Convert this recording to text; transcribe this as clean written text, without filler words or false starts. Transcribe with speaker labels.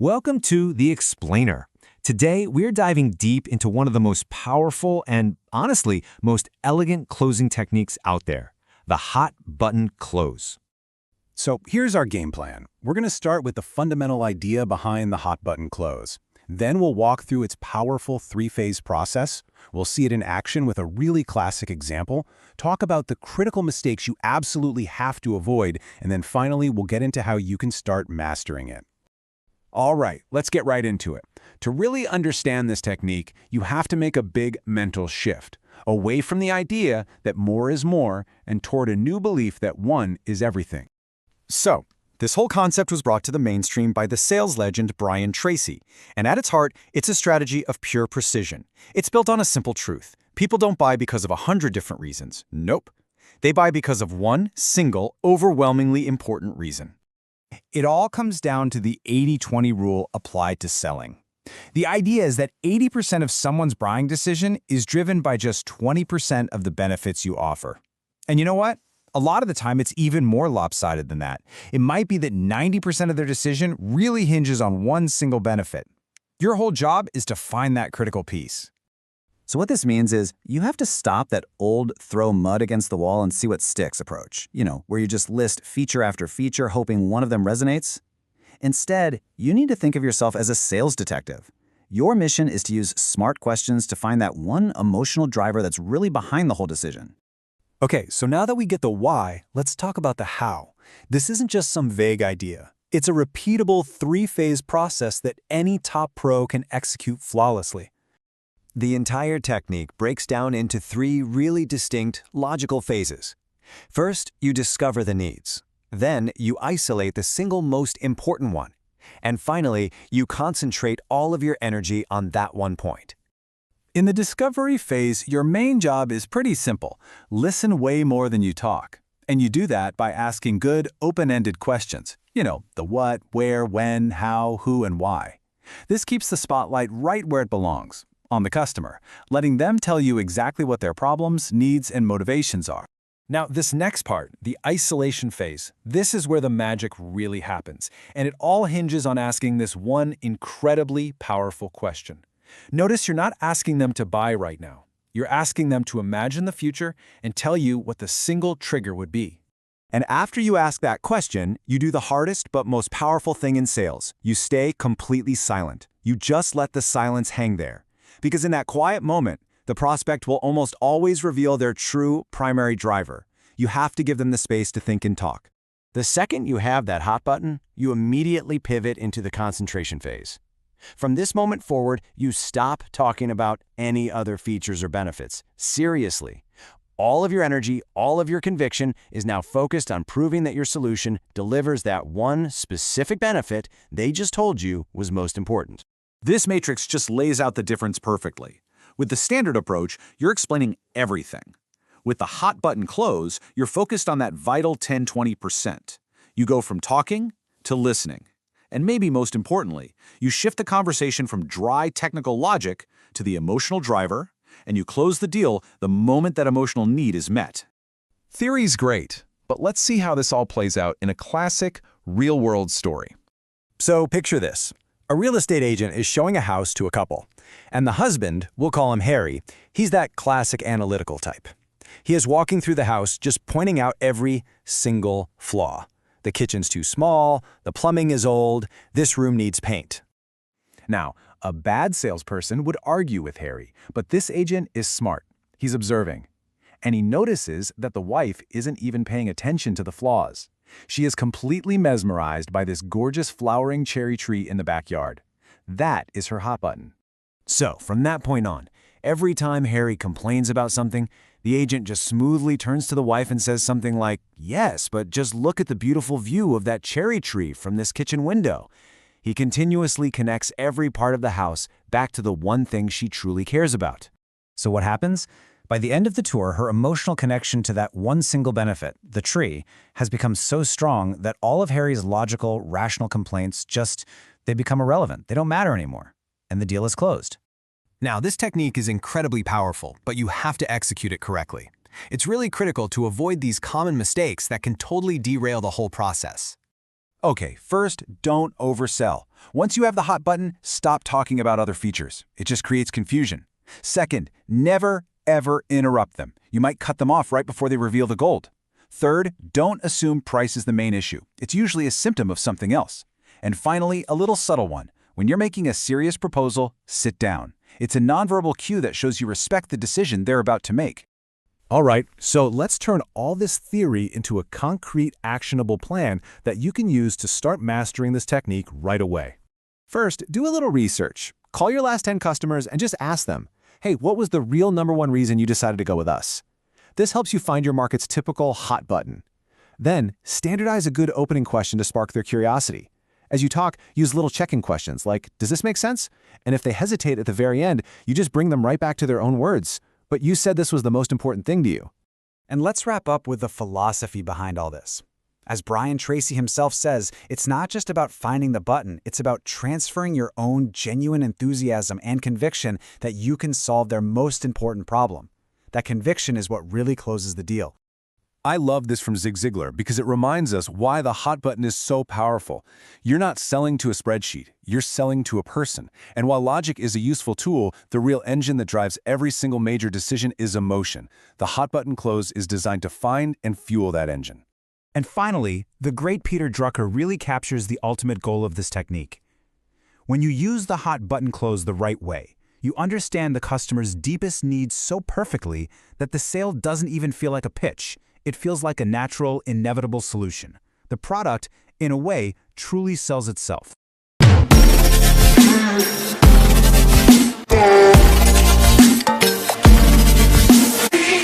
Speaker 1: Welcome to The Explainer. Today, we're diving deep into one of the most powerful and, honestly, most elegant closing techniques out there, the hot button close.
Speaker 2: So here's our game plan. We're going to start with the fundamental idea behind the hot button close. Then we'll walk through its powerful three-phase process. We'll see it in action with a really classic example, talk about the critical mistakes you absolutely have to avoid, and then finally we'll get into how you can start mastering it. All right, let's get right into it. To really understand this technique, you have to make a big mental shift, away from the idea that more is more and toward a new belief that one is everything.
Speaker 3: So, this whole concept was brought to the mainstream by the sales legend Brian Tracy, and at its heart, it's a strategy of pure precision. It's built on a simple truth. People don't buy because of 100 different reasons. Nope. They buy because of one single, overwhelmingly important reason.
Speaker 2: It all comes down to the 80-20 rule applied to selling. The idea is that 80% of someone's buying decision is driven by just 20% of the benefits you offer. And you know what? A lot of the time, it's even more lopsided than that. It might be that 90% of their decision really hinges on one single benefit. Your whole job is to find that critical piece.
Speaker 3: So what this means is you have to stop that old throw mud against the wall and see what sticks approach, where you just list feature after feature hoping one of them resonates. Instead, you need to think of yourself as a sales detective. Your mission is to use smart questions to find that one emotional driver that's really behind the whole decision.
Speaker 2: Okay, so now that we get the why, let's talk about the how. This isn't just some vague idea. It's a repeatable three-phase process that any top pro can execute flawlessly.
Speaker 1: The entire technique breaks down into three really distinct, logical phases. First, you discover the needs. Then, you isolate the single most important one. And finally, you concentrate all of your energy on that one point.
Speaker 2: In the discovery phase, your main job is pretty simple. Listen way more than you talk. And you do that by asking good, open-ended questions. The what, where, when, how, who, and why. This keeps the spotlight right where it belongs, on the customer, letting them tell you exactly what their problems, needs, and motivations are. Now, this next part, the isolation phase, this is where the magic really happens. And it all hinges on asking this one incredibly powerful question. Notice you're not asking them to buy right now. You're asking them to imagine the future and tell you what the single trigger would be.
Speaker 3: And after you ask that question, you do the hardest but most powerful thing in sales. You stay completely silent. You just let the silence hang there. Because in that quiet moment, the prospect will almost always reveal their true primary driver. You have to give them the space to think and talk.
Speaker 1: The second you have that hot button, you immediately pivot into the concentration phase. From this moment forward, you stop talking about any other features or benefits. Seriously. All of your energy, all of your conviction is now focused on proving that your solution delivers that one specific benefit they just told you was most important.
Speaker 2: This matrix just lays out the difference perfectly. With the standard approach, you're explaining everything. With the hot button close, you're focused on that vital 10-20%. You go from talking to listening. And maybe most importantly, you shift the conversation from dry technical logic to the emotional driver, and you close the deal the moment that emotional need is met. Theory's great, but let's see how this all plays out in a classic, real-world story. So picture this. A real estate agent is showing a house to a couple, and the husband, we'll call him Harry, he's that classic analytical type. He is walking through the house just pointing out every single flaw. The kitchen's too small, the plumbing is old, this room needs paint. Now, a bad salesperson would argue with Harry, but this agent is smart. He's observing. And he notices that the wife isn't even paying attention to the flaws. She is completely mesmerized by this gorgeous flowering cherry tree in the backyard. That is her hot button.
Speaker 1: So, from that point on, every time Harry complains about something, the agent just smoothly turns to the wife and says something like, "Yes, but just look at the beautiful view of that cherry tree from this kitchen window." He continuously connects every part of the house back to the one thing she truly cares about.
Speaker 4: So what happens? By the end of the tour, her emotional connection to that one single benefit, the tree, has become so strong that all of Harry's logical, rational complaints they become irrelevant. They don't matter anymore. And the deal is closed.
Speaker 2: Now, this technique is incredibly powerful, but you have to execute it correctly. It's really critical to avoid these common mistakes that can totally derail the whole process.
Speaker 1: Okay, first, don't oversell. Once you have the hot button, stop talking about other features. It just creates confusion. Second, never, ever interrupt them. You might cut them off right before they reveal the gold. Third, don't assume price is the main issue. It's usually a symptom of something else. And finally, a little subtle one. When you're making a serious proposal, sit down. It's a nonverbal cue that shows you respect the decision they're about to make.
Speaker 5: All right, so let's turn all this theory into a concrete, actionable plan that you can use to start mastering this technique right away. First, do a little research. Call your last 10 customers and just ask them, hey, what was the real #1 reason you decided to go with us? This helps you find your market's typical hot button. Then, standardize a good opening question to spark their curiosity. As you talk, use little check-in questions like, does this make sense? And if they hesitate at the very end, you just bring them right back to their own words. But you said this was the most important thing to you.
Speaker 3: And let's wrap up with the philosophy behind all this. As Brian Tracy himself says, it's not just about finding the button, it's about transferring your own genuine enthusiasm and conviction that you can solve their most important problem. That conviction is what really closes the deal.
Speaker 5: I love this from Zig Ziglar because it reminds us why the hot button is so powerful. You're not selling to a spreadsheet, you're selling to a person. And while logic is a useful tool, the real engine that drives every single major decision is emotion. The hot button close is designed to find and fuel that engine.
Speaker 4: And finally, the great Peter Drucker really captures the ultimate goal of this technique. When you use the hot button close the right way, you understand the customer's deepest needs so perfectly that the sale doesn't even feel like a pitch. It feels like a natural, inevitable solution. The product, in a way, truly sells itself.